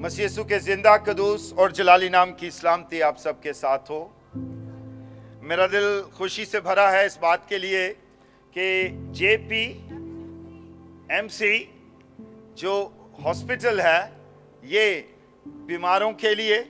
मसीह यीशु के जिंदा कदूस और जलाली नाम की सलामती आप सबके साथ हो। मेरा दिल खुशी से भरा है इस बात के लिए कि JPMC जो हॉस्पिटल है ये बीमारों के लिए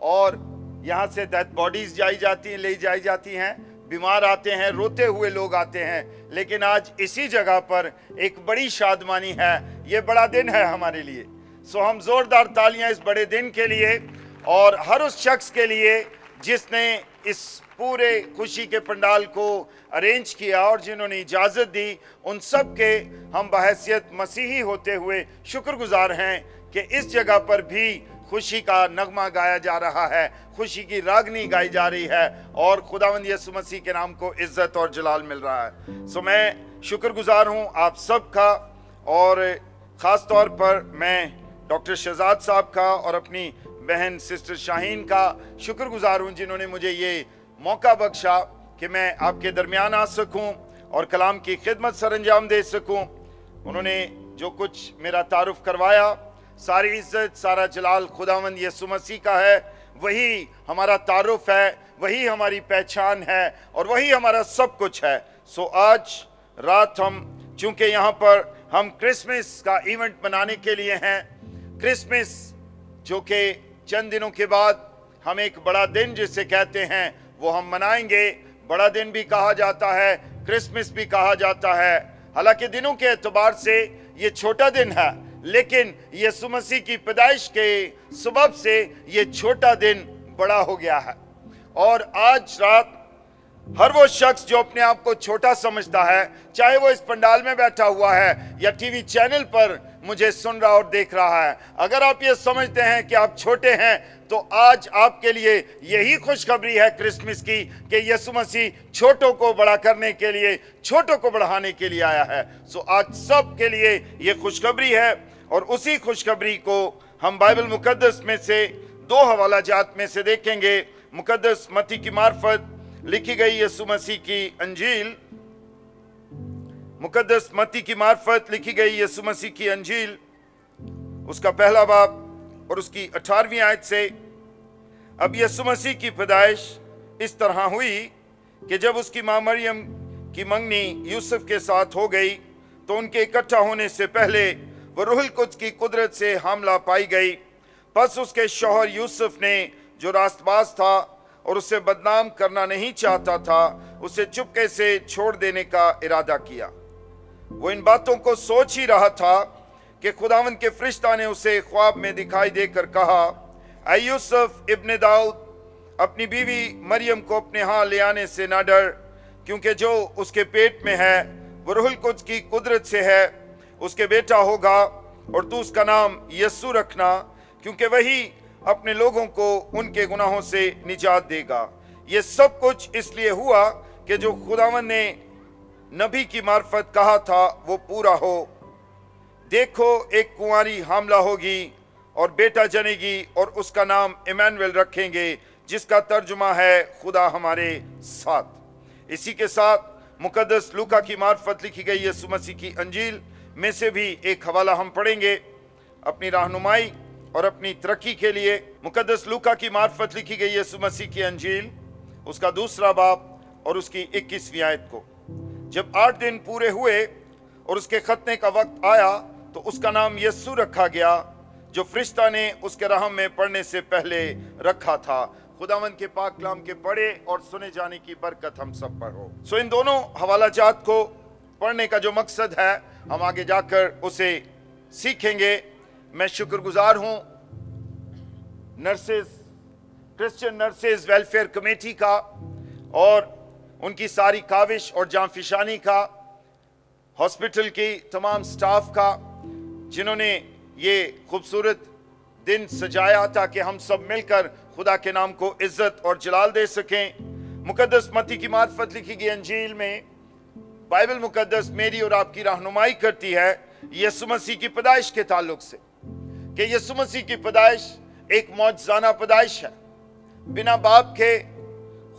और यहाँ से डेड बॉडीज ले जाई जाती हैं, बीमार आते हैं, रोते हुए लोग आते हैं, लेकिन आज इसी जगह पर एक बड़ी शादमानी है। ये बड़ा दिन है हमारे लिए। सो हम जोरदार तालियां इस बड़े दिन के लिए और हर उस शख्स के लिए जिसने इस पूरे खुशी के पंडाल को अरेंज किया और जिन्होंने इजाज़त दी, उन सब के हम बहैसियत मसीही होते हुए शुक्रगुजार हैं कि इस जगह पर भी खुशी का नगमा गाया जा रहा है, खुशी की रागनी गाई जा रही है और खुदावंद यीशु मसीह के नाम को इज्जत और जलाल मिल रहा है। सो मैं शुक्रगुजार हूँ आप सब का और ख़ास तौर पर मैं डॉक्टर शहजाद साहब का और अपनी बहन सिस्टर शाहीन का शुक्रगुजार हूँ जिन्होंने मुझे ये मौका बख्शा कि मैं आपके दरमियान आ सकूँ और कलाम की खिदमत सर अंजाम दे सकूँ। उन्होंने जो कुछ मेरा तारुफ करवाया, सारी इज्जत सारा जलाल खुदावंद यीशु मसीह का है। वही हमारा तारुफ है, वही हमारी पहचान है और वही हमारा सब कुछ है। सो आज रात हम चूंकि यहाँ पर हम क्रिसमस का इवेंट मनाने के लिए हैं, क्रिसमस जो कि चंद दिनों के बाद हम एक बड़ा दिन जिसे कहते हैं वो हम मनाएंगे। बड़ा दिन भी कहा जाता है, क्रिसमस भी कहा जाता है। हालांकि दिनों के एतबार से ये छोटा दिन है, लेकिन यीशु मसीह की पैदाइश के सबब से ये छोटा दिन बड़ा हो गया है। और आज रात हर वो शख्स जो अपने आप को छोटा समझता है, चाहे वो इस पंडाल में बैठा हुआ है या टीवी चैनल पर मुझे सुन रहा और देख रहा है, अगर आप ये समझते हैं कि आप छोटे हैं तो आज आपके लिए यही खुशखबरी है क्रिसमस की कि यीशु मसीह छोटों को बड़ा करने के लिए, छोटों को बढ़ाने के लिए आया है। सो आज सब के लिए ये खुशखबरी है और उसी खुशखबरी को हम बाइबल मुकद्दस में से दो हवाला जात में से देखेंगे। मुकद्दस मत्ती की मार्फत लिखी गई यीशु मसीह की अंजील, मुकद्दस मत्ती की मार्फत लिखी गई यीशु मसीह की अंजील, उसका पहला बाब और उसकी 18वीं आयत से। अब यीशु मसीह की पैदाइश इस तरह हुई कि जब उसकी मां मरियम की मंगनी यूसुफ के साथ हो गई तो उनके इकट्ठा होने से पहले वो रूहुल कुद्स की कुदरत से हामला पाई गई। बस उसके शौहर यूसुफ ने जो रास्तबाज था और उसे बदनाम करना नहीं चाहता था, उसे चुपके से छोड़ देने का इरादा किया। वो इन बातों को सोच ही रहा था कि खुदावंद के फरिश्ता ने उसे ख्वाब में दिखाई देकर कहा, ऐ यूसुफ इब्ने दाऊद, अपनी बीवी मरियम को अपने यहाँ ले आने से ना डर, क्योंकि जो उसके पेट में है वो रूहुल कुद्स की कुदरत से है। उसके बेटा होगा और तू उसका नाम यीशु रखना, क्योंकि वही अपने लोगों को उनके गुनाहों से निजात देगा। ये सब कुछ इसलिए हुआ कि जो खुदावंद ने नबी की मार्फत कहा था वो पूरा हो। देखो, एक कुंवारी हामला होगी और बेटा जनेगी और उसका नाम इमैनुएल रखेंगे, जिसका तर्जुमा है खुदा हमारे साथ। इसी के साथ मुकद्दस लूका की मार्फत लिखी गई यीशु मसीह की अंजील में से भी एक हवाला हम पढ़ेंगे अपनी रहनुमाई और अपनी तरक्की के लिए। मुकद्दस लूका की मार्फत लिखी गई यीशु मसीह की अंजील, उसका दूसरा बाब और उसकी 21वीं आयत को। जब 8 दिन पूरे हुए और उसके खतने का वक्त आया तो उसका नाम यीशु रखा गया, जो फरिश्ता ने उसके रहम में पढ़ने से पहले रखा था। खुदावंद के पाक कलाम के पढ़े और सुने जाने की बरकत हम सब पर हो। सो इन दोनों हवाला जात को पढ़ने का जो मकसद है हम आगे जाकर उसे सीखेंगे। मैं शुक्रगुजार हूं nurses, Christian nurses welfare committee का और उनकी सारी काविश और जांफिशानी का, हॉस्पिटल की तमाम स्टाफ का, जिन्होंने ये खूबसूरत दिन सजाया ताकि हम सब मिलकर खुदा के नाम को इज्जत और जलाल दे सकें। मुकद्दस मत्ती की मार्फत लिखी गई अंजील में बाइबल मुकद्दस मेरी और आपकी रहनुमाई करती है यीशु मसीह की पैदाइश के ताल्लुक से, कि यीशु मसीह की पैदाइश एक मौजज़ाना पैदाइश है। बिना बाप के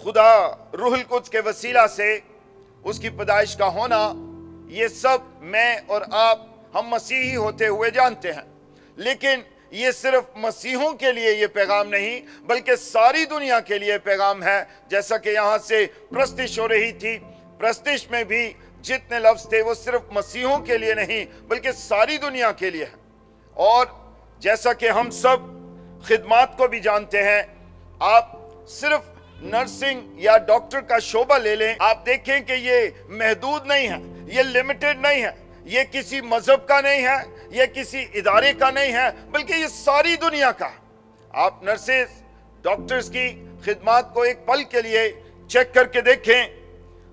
खुदा रूहुल कुद्स के वसीला से उसकी पैदाइश का होना, ये सब मैं और आप हम मसीही होते हुए जानते हैं। लेकिन یہ صرف مسیحوں کے لیے یہ پیغام نہیں بلکہ ساری دنیا کے لیے پیغام ہے. جیسا کہ یہاں سے پرستش ہو رہی تھی, پرستش میں بھی جتنے لفظ تھے وہ صرف مسیحوں کے لیے نہیں بلکہ ساری دنیا کے لیے ہے. اور جیسا کہ ہم سب خدمات کو بھی جانتے ہیں, آپ صرف نرسنگ یا ڈاکٹر کا شعبہ لے لیں, آپ دیکھیں کہ یہ محدود نہیں ہے, یہ لیمیٹڈ نہیں ہے, یہ کسی مذہب کا نہیں ہے, یہ کسی ادارے کا نہیں ہے, بلکہ یہ ساری دنیا کا. آپ نرسز, ڈاکٹرز کی خدمات کو ایک پل کے لیے چیک کر کے دیکھیں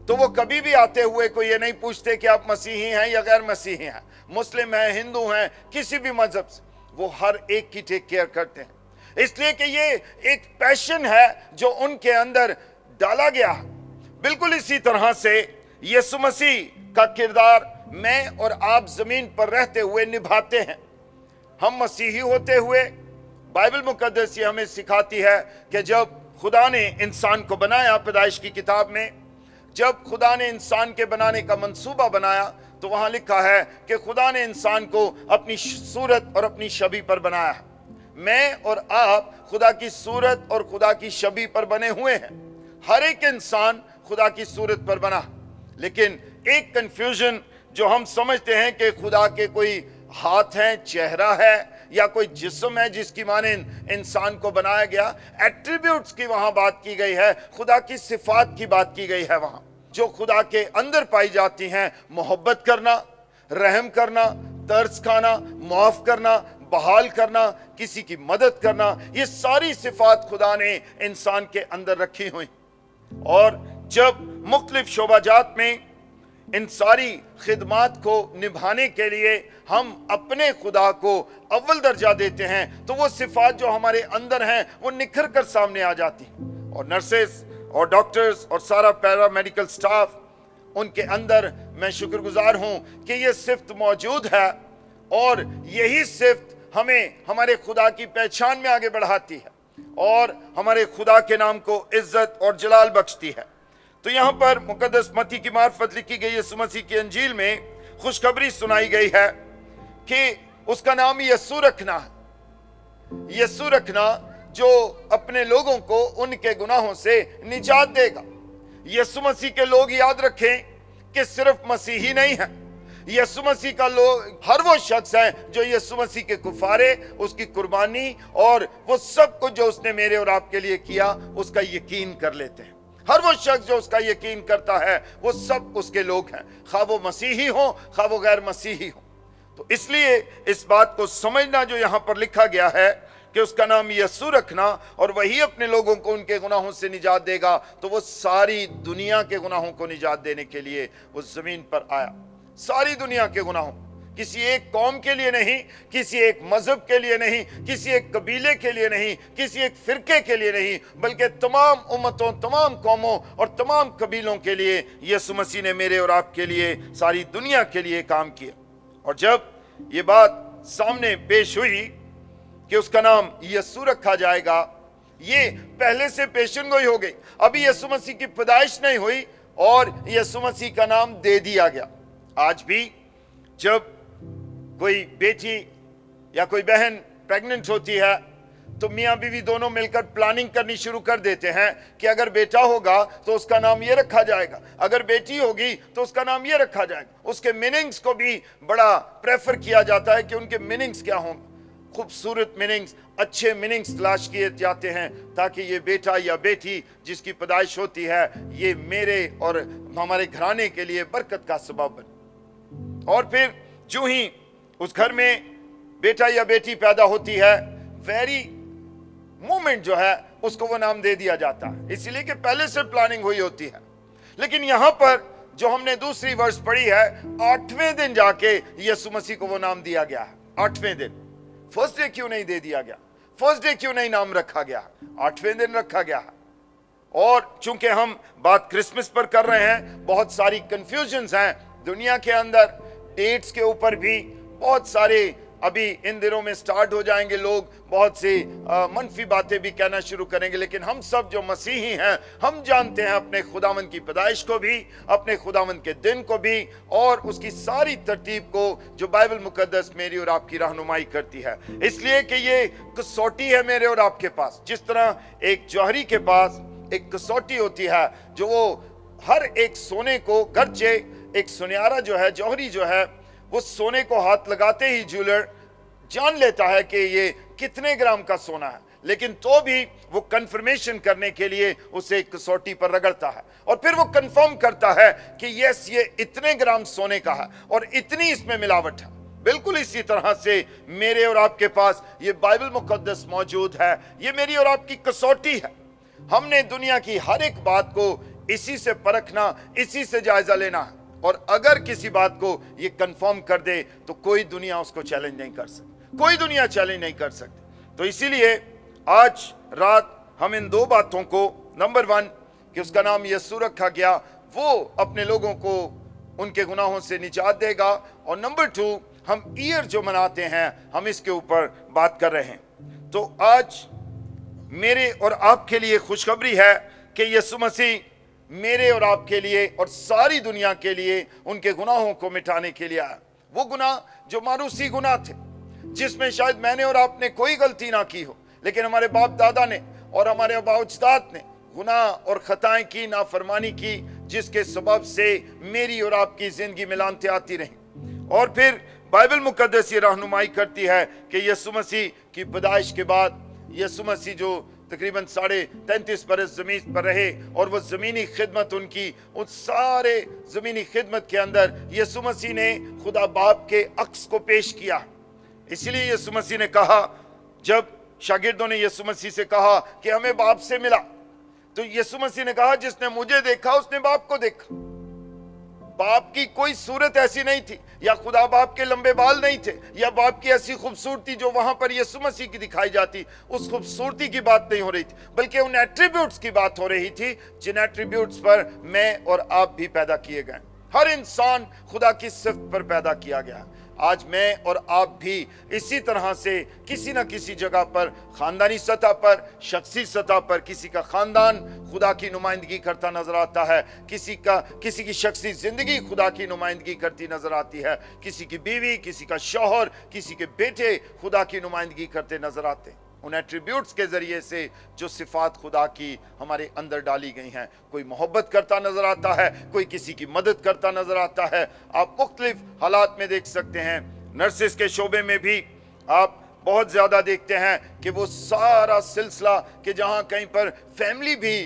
تو وہ کبھی بھی آتے ہوئے کوئی یہ نہیں پوچھتے کہ آپ مسیحی ہیں یا غیر مسیحی ہیں, مسلم ہیں, ہندو ہیں, کسی بھی مذہب سے. وہ ہر ایک کی ٹیک کیئر کرتے ہیں, اس لیے کہ یہ ایک پیشن ہے جو ان کے اندر ڈالا گیا. بالکل اسی طرح سے یسوع مسیح کا کردار میں اور آپ زمین پر رہتے ہوئے نبھاتے ہیں. ہم مسیحی ہوتے ہوئے بائبل مقدس یہ ہمیں سکھاتی ہے کہ جب خدا نے انسان کو بنایا, پیدائش کی کتاب میں جب خدا نے انسان کے بنانے کا منصوبہ بنایا تو وہاں لکھا ہے کہ خدا نے انسان کو اپنی صورت اور اپنی شبیہ پر بنایا. میں اور آپ خدا کی صورت اور خدا کی شبیہ پر بنے ہوئے ہیں. ہر ایک انسان خدا کی صورت پر بنا. لیکن ایک کنفیوژن جو ہم سمجھتے ہیں کہ خدا کے کوئی ہاتھ ہیں, چہرہ ہے یا کوئی جسم ہے جس کی مانند انسان کو بنایا گیا. ایٹریبیوٹس کی وہاں بات کی گئی ہے, خدا کی صفات کی بات کی گئی ہے وہاں جو خدا کے اندر پائی جاتی ہیں. محبت کرنا, رحم کرنا, ترس کھانا, معاف کرنا, بحال کرنا, کسی کی مدد کرنا, یہ ساری صفات خدا نے انسان کے اندر رکھی ہوئی. اور جب مختلف شعبہ جات میں ان ساری خدمات کو نبھانے کے لیے ہم اپنے خدا کو اول درجہ دیتے ہیں تو وہ صفات جو ہمارے اندر ہیں وہ نکھر کر سامنے آ جاتی ہیں. اور نرسز اور ڈاکٹرز اور سارا پیرا میڈیکل سٹاف, ان کے اندر میں شکر گزار ہوں کہ یہ صفت موجود ہے اور یہی صفت ہمیں ہمارے خدا کی پہچان میں آگے بڑھاتی ہے اور ہمارے خدا کے نام کو عزت اور جلال بخشتی ہے. تو یہاں پر مقدس متی کی معرفت لکھی گئی یسوع مسیح کی انجیل میں خوشخبری سنائی گئی ہے کہ اس کا نام یسوع رکھنا ہے. یسوع رکھنا جو اپنے لوگوں کو ان کے گناہوں سے نجات دے گا. یسوع مسیح کے لوگ یاد رکھیں کہ صرف مسیحی نہیں ہیں. یسوع مسیح کا لوگ ہر وہ شخص ہے جو یسوع مسیح کے کفارے, اس کی قربانی اور وہ سب کچھ جو اس نے میرے اور آپ کے لیے کیا اس کا یقین کر لیتے ہیں. ہر وہ شخص جو اس کا یقین کرتا ہے وہ سب اس کے لوگ ہیں, خواہ وہ مسیحی ہوں خواہ وہ غیر مسیحی ہوں. تو اس لیے اس بات کو سمجھنا جو یہاں پر لکھا گیا ہے کہ اس کا نام یسوع رکھنا اور وہی اپنے لوگوں کو ان کے گناہوں سے نجات دے گا, تو وہ ساری دنیا کے گناہوں کو نجات دینے کے لیے وہ زمین پر آیا. ساری دنیا کے گناہوں, کسی ایک قوم کے لیے نہیں, کسی ایک مذہب کے لیے نہیں, کسی ایک قبیلے کے لیے نہیں, کسی ایک فرقے کے لیے نہیں, بلکہ تمام امتوں, تمام قوموں اور تمام قبیلوں کے لیے یسوع مسیح نے میرے اور آپ کے لیے, ساری دنیا کے لیے کام کیا. اور جب یہ بات سامنے پیش ہوئی کہ اس کا نام یسوع رکھا جائے گا, یہ پہلے سے پیشن گوئی ہو گئی. ابھی یسوع مسیح کی پیدائش نہیں ہوئی اور یسوع مسیح کا نام دے دیا گیا. آج بھی جب کوئی بیٹی یا کوئی بہن پریگننٹ ہوتی ہے تو میاں بیوی دونوں مل کر پلاننگ کرنی شروع کر دیتے ہیں کہ اگر بیٹا ہوگا تو اس کا نام یہ رکھا جائے گا, اگر بیٹی ہوگی تو اس کا نام یہ رکھا جائے گا. اس کے میننگز کو بھی بڑا پریفر کیا جاتا ہے کہ ان کے میننگز کیا ہوں. خوبصورت میننگز, اچھے میننگز تلاش کیے جاتے ہیں تاکہ یہ بیٹا یا بیٹی جس کی پیدائش ہوتی ہے یہ میرے اور ہمارے گھرانے کے لیے برکت کا سبب بنے. اور پھر جو ہی اس گھر میں بیٹا یا بیٹی پیدا ہوتی ہے ویری مومنٹ جو ہے اس کو وہ نام دے دیا جاتا ہے, اسی لیے کہ پہلے سے پلاننگ ہوئی ہوتی ہے. لیکن یہاں پر جو ہم نے دوسری ورس پڑھی ہے, 8ویں دن جا کے یسوع مسیح کو وہ نام دیا گیا ہے. 8ویں دن, فرسٹ ڈے کیوں نہیں دے دیا گیا, فرسٹ ڈے کیوں نہیں نام رکھا گیا, 8ویں دن رکھا گیا ہے. اور چونکہ ہم بات کرسمس پر کر رہے ہیں, بہت ساری کنفیوژنز ہیں دنیا کے اندر, ڈیٹس کے اوپر بھی بہت سارے अभी इन दिनों में स्टार्ट हो जाएंगे, लोग बहुत सी मनफी बातें भी कहना शुरू करेंगे, लेकिन हम सब जो मसीही हैं हम जानते हैं अपने खुदावंद की पैदाइश को भी, अपने खुदावंद के दिन को भी, और उसकी सारी तरतीब को जो बाइबल मुकद्दस मेरी और आपकी रहनुमाई करती है। इसलिए कि ये कसौटी है मेरे और आपके पास। जिस तरह एक जौहरी के पास एक कसौटी होती है जो वो हर एक सोने को, गर्चे एक सुनियारा जो है, जौहरी जो है, वो सोने को हाथ लगाते ही ज्वेलर जान लेता है कि ये कितने ग्राम का सोना है, लेकिन तो भी वो कंफर्मेशन करने के लिए उसे एक कसौटी पर रगड़ता है और फिर वो कंफर्म करता है कि यस, ये इतने ग्राम सोने का है और इतनी इसमें मिलावट है। बिल्कुल इसी तरह से मेरे और आपके पास ये बाइबल मुकद्दस मौजूद है, ये मेरी और आपकी कसौटी है। हमने दुनिया की हर एक बात को इसी से परखना, इसी से जायजा लेना है, और अगर किसी बात को ये कंफर्म कर दे तो कोई दुनिया उसको चैलेंज नहीं कर सकती, कोई दुनिया चैलेंज नहीं कर सकती। तो इसीलिए आज रात हम इन दो बातों को, नंबर 1 कि उसका नाम यीशु रखा गया, वो अपने लोगों को उनके गुनाहों से निजात देगा, और नंबर 2 हम ईयर जो मनाते हैं हम इसके ऊपर बात कर रहे हैं। तो आज मेरे और आपके लिए खुशखबरी है कि यीशु मसीह मेरे और आपके लिए और सारी दुनिया के लिए उनके गुनाहों को मिटाने के लिए आया। वो गुनाह जो मारूसी गुनाह थे, जिसमें शायद मैंने और आपने कोई गलती ना की हो, लेकिन हमारे बाप दादा ने और हमारे आबा अजदाद ने गुनाह और खताएं की, नाफरमानी की, जिसके सबब से मेरी और आपकी जिंदगी में लानतें आती रहीं। और फिर बाइबल मुकद्दस ये रहनुमाई करती है कि यीशु मसीह की पैदाइश के बाद यीशु मसीह जो तकरीबन 33.5 बरस जमीन पर रहे, और वो जमीनी खिदमत उनकी, उस सारे जमीनी खिदमत के अंदर यीशु मसीह ने खुदा बाप के अक्स को पेश किया। इसलिए यीशु मसीह ने कहा, जब शागिर्दों ने यीशु मसीह से कहा कि हमें बाप से मिला, तो यीशु मसीह ने कहा जिसने मुझे देखा उसने बाप को देखा। बाप की कोई सूरत ऐसी नहीं थी, या खुदा बाप के लंबे बाल नहीं थे, या बाप की ऐसी खूबसूरती जो वहां पर यीशु मसीह की दिखाई जाती, उस खूबसूरती की बात नहीं हो रही थी, बल्कि उन एट्रीब्यूट्स की बात हो रही थी जिन एट्रीब्यूट्स पर मैं और आप भी पैदा किए गए। हर इंसान खुदा की सिफ्त पर पैदा किया गया। आज मैं और आप भी इसी तरह से किसी न किसी जगह पर, खानदानी सतह पर, शख्सी सतह पर, किसी का खानदान खुदा की नुमाइंदगी करता नजर आता है, किसी की शख्सी जिंदगी खुदा की नुमाइंदगी करती नजर आती है, किसी की बीवी, किसी का शौहर, किसी के बेटे खुदा की नुमाइंदगी करते नजर आते हैं। उन एट्रीब्यूट्स के जरिए से जो सिफात खुदा की हमारे अंदर डाली गई हैं। कोई मोहब्बत करता नजर आता है, कोई किसी की मदद करता नजर आता है। आप मुख्तलिफ हालात में देख सकते हैं। नर्सिस के शोबे में भी आप बहुत ज़्यादा देखते हैं कि वो सारा सिलसिला कि जहाँ कहीं पर फैमिली भी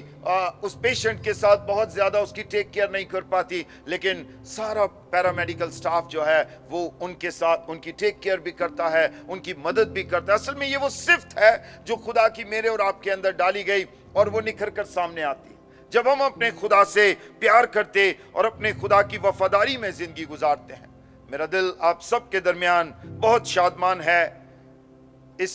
उस पेशेंट के साथ बहुत ज़्यादा उसकी टेक केयर नहीं कर पाती, लेकिन सारा पैरामेडिकल स्टाफ जो है वो उनके साथ उनकी टेक केयर भी करता है, उनकी मदद भी करता है। असल में ये वो सिफ्त है जो खुदा की मेरे और आपके अंदर डाली गई, और वो निखर कर सामने आती है जब हम अपने खुदा से प्यार करते और अपने खुदा की वफादारी में ज़िंदगी गुजारते हैं। मेरा दिल आप सब के दरमियान बहुत शादमान है इस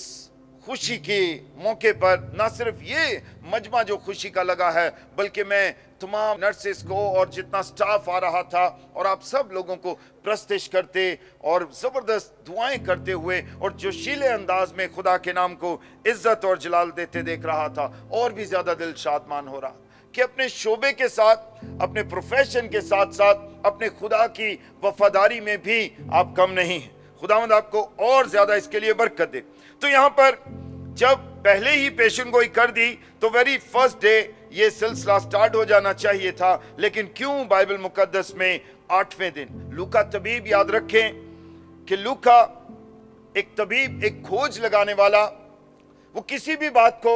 खुशी के मौके पर। ना सिर्फ ये मजमा जो खुशी का लगा है, बल्कि मैं तमाम नर्सेस को और जितना स्टाफ आ रहा था और आप सब लोगों को प्रस्तुत करते और ज़बरदस्त दुआएं करते हुए और जोशीले अंदाज में खुदा के नाम को इज्जत और जलाल देते देख रहा था, और भी ज़्यादा दिल शादमान हो रहा कि अपने शोबे के साथ, अपने प्रोफेशन के साथ साथ अपने खुदा की वफादारी में भी आप कम नहीं हैं। खुदावंद आपको और ज़्यादा इसके लिए बरकत दे। तो यहाँ पर जब पहले ही पेशन गोई कर दी तो वेरी फर्स्ट डे ये सिलसिला स्टार्ट हो जाना चाहिए था, लेकिन क्यों बाइबल मुकद्दस में 8वें दिन? लूका तबीब, याद रखें कि लूका एक तबीब, एक खोज लगाने वाला, वो किसी भी बात को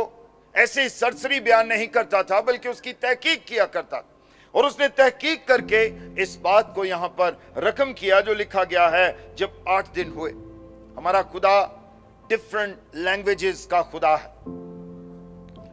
ऐसे ही सरसरी बयान नहीं करता था, बल्कि उसकी तहकीक किया करता था। और उसने तहकीक करके इस बात को यहाँ पर रकम किया जो लिखा गया है, जब 8 दिन हुए। हमारा खुदा डिफरेंट लैंग्वेजेस का खुदा है,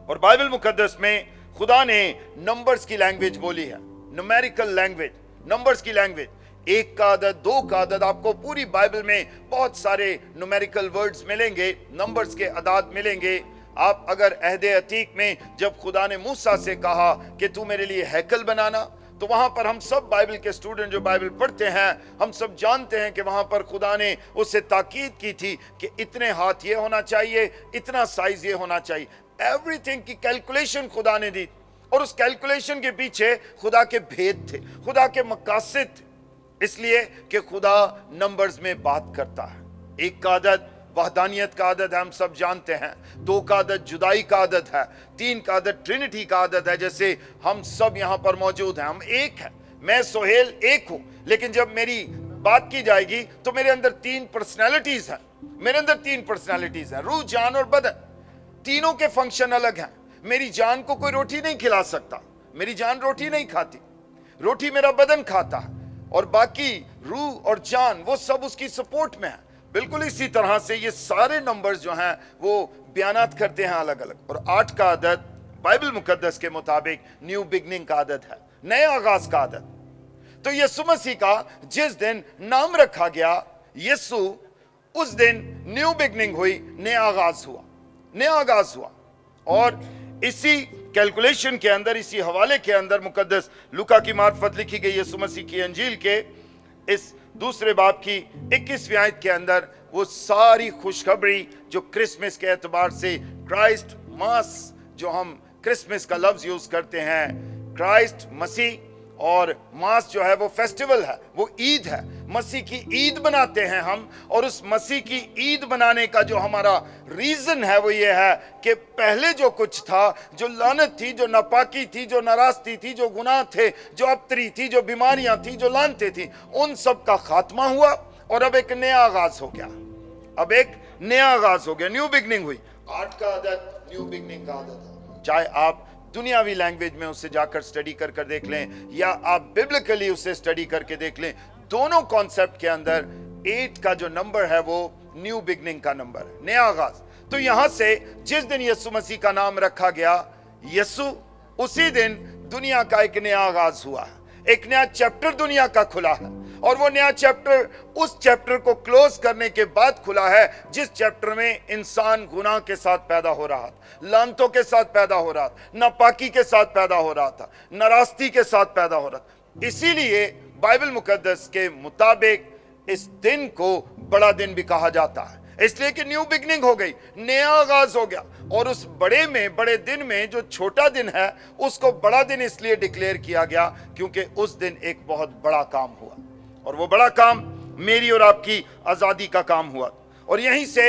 और बाइबल मुकद्दस में खुदा ने नंबर्स की लैंग्वेज बोली है, न्यूमेरिकल लैंग्वेज, नंबर्स की लैंग्वेज। 1 का अदद, 2 का अदद, आपको पूरी बाइबल में बहुत सारे न्यूमेरिकल वर्ड्स मिलेंगे, नंबर्स के अदाद मिलेंगे। आप अगर अहदे अतीक में जब खुदा ने मूसा से कहा कि तू मेरे लिए हैकल बनाना, तो वहां पर हम सब बाइबल के स्टूडेंट जो बाइबल पढ़ते हैं, हम सब जानते हैं कि वहां पर खुदा ने उससे ताकीद की थी कि इतने हाथ ये होना चाहिए, इतना साइज ये होना चाहिए। एवरीथिंग की कैलकुलेशन खुदा ने दी, और उस कैलकुलेशन के पीछे खुदा के भेद थे, खुदा के मकासद थे। इसलिए कि खुदा नंबर्स में बात करता है। एक का आदत वहदानियत का आदत है, हम सब जानते हैं। दो का आदत जुदाई का आदत है। तीन का आदत ट्रिनिटी का आदत है, जैसे हम सब यहाँ पर मौजूद हैं, हम एक हैं। मैं सोहेल एक हूं, लेकिन जब मेरी बात की जाएगी तो मेरे अंदर तीन पर्सनैलिटीज हैं। मेरे अंदर तीन पर्सनैलिटीज हैं, रूह, जान और बदन। तीनों के फंक्शन अलग हैं। मेरी जान को कोई रोटी नहीं खिला सकता, मेरी जान रोटी नहीं खाती, रोटी मेरा बदन खाता है, और बाकी रूह और जान वो सब उसकी सपोर्ट में है। बिल्कुल इसी तरह से ये सारे नंबर्स जो हैं वो बयानात करते हैं अलग अलग। और 8 का आदत बाइबल मुकद्दस के मुताबिक न्यू बिगनिंग का आदत है, नए आगाज का आदत। तो यीशु मसीह का जिस दिन नाम रखा गया यीशु, उस दिन न्यू बिगनिंग हुई, नया आगाज हुआ, नया आगाज हुआ। और इसी कैलकुलेशन के अंदर, इसी हवाले के अंदर मुकद्दस लूका की मार्फत लिखी गई यीशु मसीह की अंजील के इस दूसरे बाब की 21वीं आयत के अंदर वो सारी खुशखबरी जो क्रिसमस के एतबार से क्राइस्ट मास, जो हम क्रिसमस का लफ्ज यूज करते हैं, क्राइस्ट मसीह, और मास जो है वो फेस्टिवल है, वो ईद है। मसीह की ईद बनाते हैं हम, और उस मसीह की ईद बनाने का जो हमारा रीजन है वो ये है कि पहले जो कुछ था, जो लानत थी, जो नापाकी थी, जो नाराजगी थी, जो गुनाह थे, जो अबतरी थी, जो बीमारियां थी, जो लानतें थी, उन सब का खात्मा हुआ और अब एक नया आगाज हो गया। अब एक नया आगाज हो गया, न्यू बिगनिंग हुई। 8 का आदत न्यू बिगनिंग का आदत है। चाहे आप दुनियावी लैंग्वेज में उससे जाकर स्टडी कर देख लें, या आप बिब्लिकली उससे स्टडी करके देख लें, दोनों कॉन्सेप्ट के अंदर 8 का जो नंबर है वो न्यू बिगनिंग का नंबर है, नया आगाज। तो यहां से जिस दिन यीशु मसीह का नाम रखा गया यीशु, उसी दिन दुनिया का एक नया आगाज हुआ है, एक नया चैप्टर दुनिया का खुला है। और वो नया चैप्टर उस चैप्टर को क्लोज करने के बाद खुला है जिस चैप्टर में इंसान गुनाह के साथ पैदा हो रहा था, लानतों के साथ पैदा हो रहा था, नापाकी के साथ पैदा हो रहा था, नाराजगी के साथ पैदा हो रहा था। इसीलिए बाइबल मुकद्दस के मुताबिक इस दिन को बड़ा दिन भी कहा जाता है, इसलिए कि न्यू बिगनिंग हो गई, नया आगाज हो गया। और उस बड़े दिन में जो छोटा दिन है उसको बड़ा दिन इसलिए डिक्लेयर किया गया क्योंकि उस दिन एक बहुत बड़ा काम हुआ, और वो बड़ा काम मेरी और आपकी आजादी का काम हुआ। और यहीं से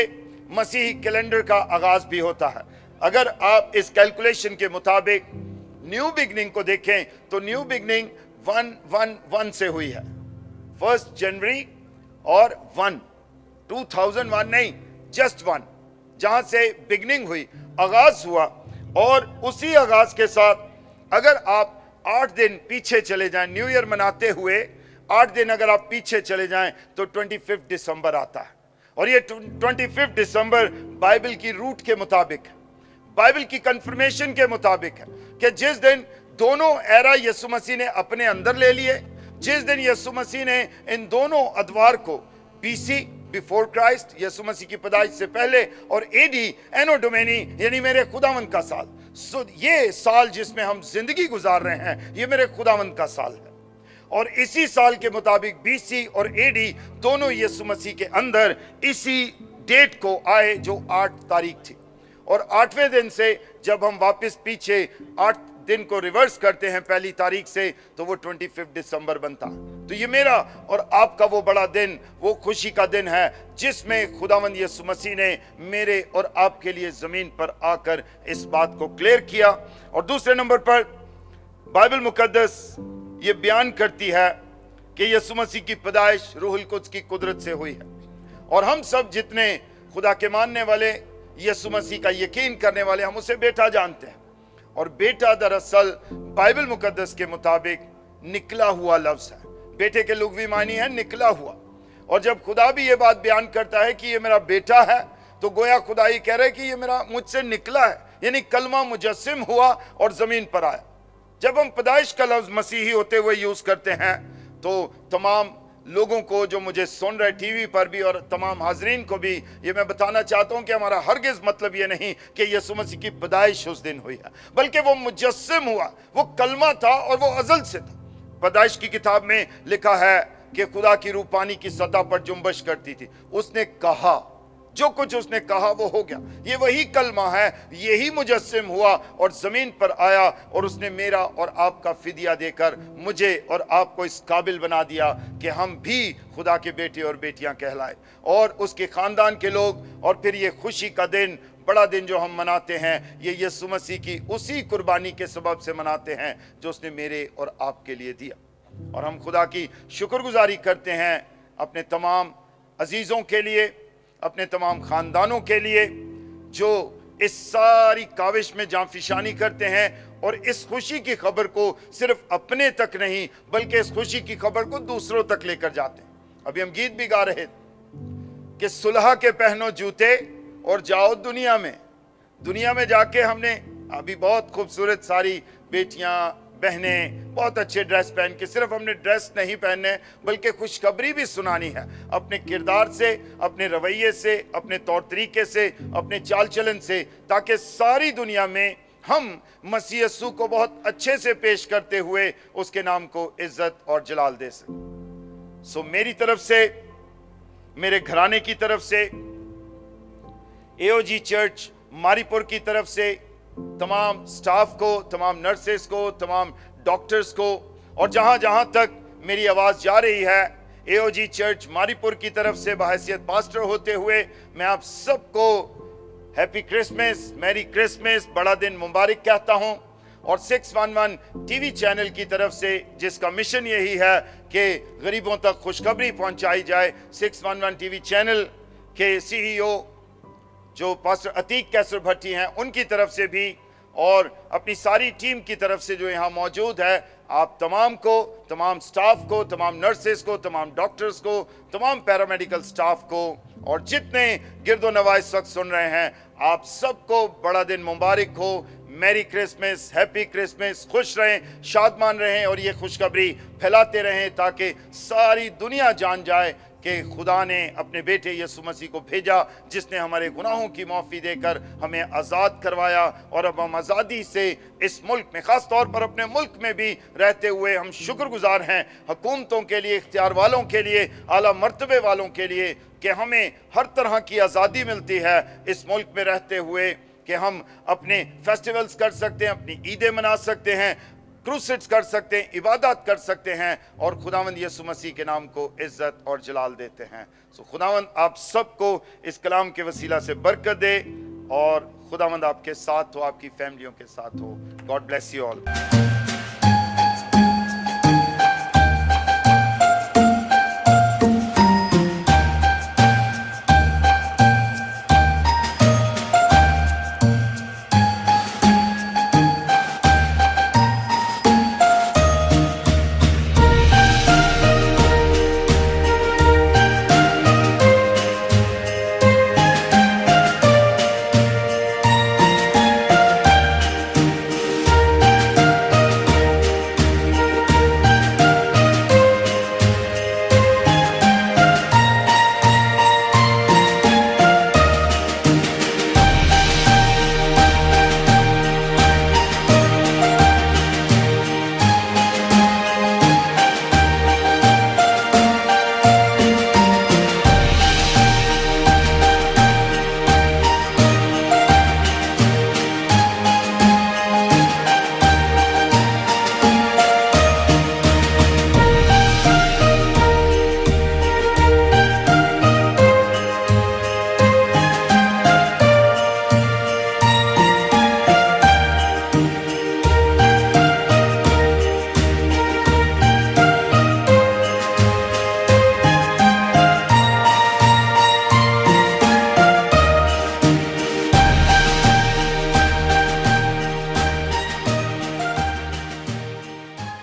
मसीही कैलेंडर का आगाज भी होता है। अगर आप इस कैलकुलेशन के मुताबिक न्यू बिगनिंग को देखें तो न्यू बिगनिंग 1-1-1 से हुई है, 1 जनवरी और 1, 2001 नहीं, जस्ट 1, जहां से बिगनिंग हुई, आगाज हुआ। और उसी आगाज के साथ अगर आप 8 दिन पीछे चले जाएं, न्यू ईयर मनाते हुए 8 दिन अगर आप पीछे चले जाएं तो 25 दिसंबर आता है। और ये 25 दिसंबर बाइबल की रूट के मुताबिक है, बाइबल की कंफर्मेशन के मुताबिक है कि जिस दिन दोनों एरा यीशु मसीह ने अपने अंदर ले लिए, जिस दिन यीशु मसीह ने इन दोनों अदवार को बीसी बिफोर क्राइस्ट, यीशु मसीह की पैदाइश से पहले, और एडी एनो डोमेनी यानी मेरे खुदावंद का साल, ये साल जिसमें हम जिंदगी गुजार रहे हैं ये मेरे खुदावंद का साल है। और इसी साल के मुताबिक बीसी और एडी दोनों यीशु मसीह के अंदर इसी डेट को आए जो 8 तारीख थी। और 8वें दिन से जब हम वापस पीछे 8 दिन को रिवर्स करते हैं पहली तारीख से, तो वो 25 दिसंबर बनता। तो ये मेरा और आपका वो बड़ा दिन, वो खुशी का दिन है जिसमें खुदावंद यीशु मसीह ने मेरे और आपके लिए जमीन पर आकर इस बात को क्लियर किया। और दूसरे नंबर पर बाइबल मुकद्दस ये बयान करती है कि यीशु मसीह की पैदाइश रूहुल कुद्स की कुदरत से हुई है। और हम सब जितने खुदा के मानने वाले, यीशु मसीह का यकीन करने वाले, हम उसे बेटा जानते हैं। और बेटा दरअसल बाइबल मुकद्दस के मुताबिक निकला हुआ लफ्ज है। बेटे के लुग़वी मानी है निकला हुआ। और जब खुदा भी ये बात बयान करता है कि ये मेरा बेटा है, तो गोया खुदा ही कह रहे कि ये मेरा मुझसे निकला है, यानी कलमा मुजस्सिम हुआ और जमीन पर आया। जब हम पैदाइश का लफ्ज मसीही होते हुए यूज करते हैं तो तमाम लोगों को जो मुझे सुन रहे टीवी पर भी और तमाम हाजरीन को भी ये मैं बताना चाहता हूं कि हमारा हरगिज मतलब ये नहीं कि यीशु मसीह की पैदाइश उस दिन हुई है, बल्कि वो मुजस्सिम हुआ, वो कलमा था और वो अज़ल से था। पैदाइश की किताब में लिखा है कि खुदा की रूह पानी की सतह पर जुम्बश करती थी। उसने कहा, जो कुछ उसने कहा वो हो गया। ये वही कलमा है, यही मुजस्सिम हुआ और जमीन पर आया, और उसने मेरा और आपका फिदिया देकर मुझे और आपको इस काबिल बना दिया कि हम भी खुदा के बेटे और बेटियां कहलाए, और उसके खानदान के लोग। और फिर ये खुशी का दिन, बड़ा दिन जो हम मनाते हैं, ये यीशु मसीह की उसी कुर्बानी के सबब से मनाते हैं जो उसने मेरे और आपके लिए दिया। और हम खुदा की शुक्रगुजारी करते हैं अपने तमाम अजीजों के लिए, अपने तमाम खानदानों के लिए जो इस सारी काविश में जांफिशानी करते हैं और इस खुशी की खबर को सिर्फ अपने तक नहीं बल्कि इस खुशी की खबर को दूसरों तक लेकर जाते हैं। अभी हम गीत भी गा रहे थे कि सुलह के पहनो जूते और जाओ दुनिया में जाके हमने अभी बहुत खूबसूरत सारी बेटियां बहनें बहुत अच्छे ड्रेस पहन के, सिर्फ हमने ड्रेस नहीं पहनने बल्कि खुशखबरी भी सुनानी है अपने किरदार से, अपने रवैये से, अपने तौर तरीके से, अपने चाल चलन से, ताकि सारी दुनिया में हम मसीह यीशु को बहुत अच्छे से पेश करते हुए उसके नाम को इज्जत और जलाल दे सकें। सो मेरी तरफ से, मेरे घराने की तरफ से, एओजी चर्च मारीपुर की तरफ से तमाम स्टाफ को, तमाम नर्सेस को, तमाम डॉक्टर्स को, और जहां जहां तक मेरी आवाज जा रही है, एओजी चर्च मारीपुर की तरफ से बहैसियत पास्टर होते हुए मैं आप सबको हैप्पी क्रिसमस, मैरी क्रिसमस, बड़ा दिन मुबारक कहता हूं। और 611 टीवी चैनल की तरफ से, जिसका मिशन यही है कि गरीबों तक खुशखबरी पहुंचाई जाए, 611 टीवी चैनल के सीईओ जो पास्टर अतीक कैसर भट्टी हैं, उनकी तरफ से भी, और अपनी सारी टीम की तरफ से जो यहाँ मौजूद है, आप तमाम को, तमाम स्टाफ को, तमाम नर्सेस को, तमाम डॉक्टर्स को, तमाम पैरामेडिकल स्टाफ को, और जितने गिरदो नवाज इस वक्त सुन रहे हैं, आप सबको बड़ा दिन मुबारक हो। मैरी क्रिसमस, हैप्पी क्रिसमस, खुश रहें, शादमान रहें और ये खुशखबरी फैलाते रहें ताकि सारी दुनिया जान जाए कि खुदा ने अपने बेटे यीशु मसीह को भेजा, जिसने हमारे गुनाहों की माफ़ी देकर हमें आज़ाद करवाया। और अब हम आज़ादी से इस मुल्क में, ख़ास तौर पर अपने मुल्क में भी रहते हुए हम शुक्रगुजार हैं हुकूमतों के लिए, इख्तियार वालों के लिए, आला मर्तबे वालों के लिए, कि हमें हर तरह की आज़ादी मिलती है इस मुल्क में रहते हुए, कि हम अपने फेस्टिवल्स कर सकते हैं, अपनी ईदें मना सकते हैं, क्रूसेड्स कर सकते हैं, इबादत कर सकते हैं, और खुदावंद यीशु मसीह के नाम को इज्जत और जलाल देते हैं। सो खुदावंद आप सबको इस कलाम के वसीला से बरकत दे, और खुदावंद आपके साथ हो, आपकी फैमिलियों के साथ हो। God bless you all.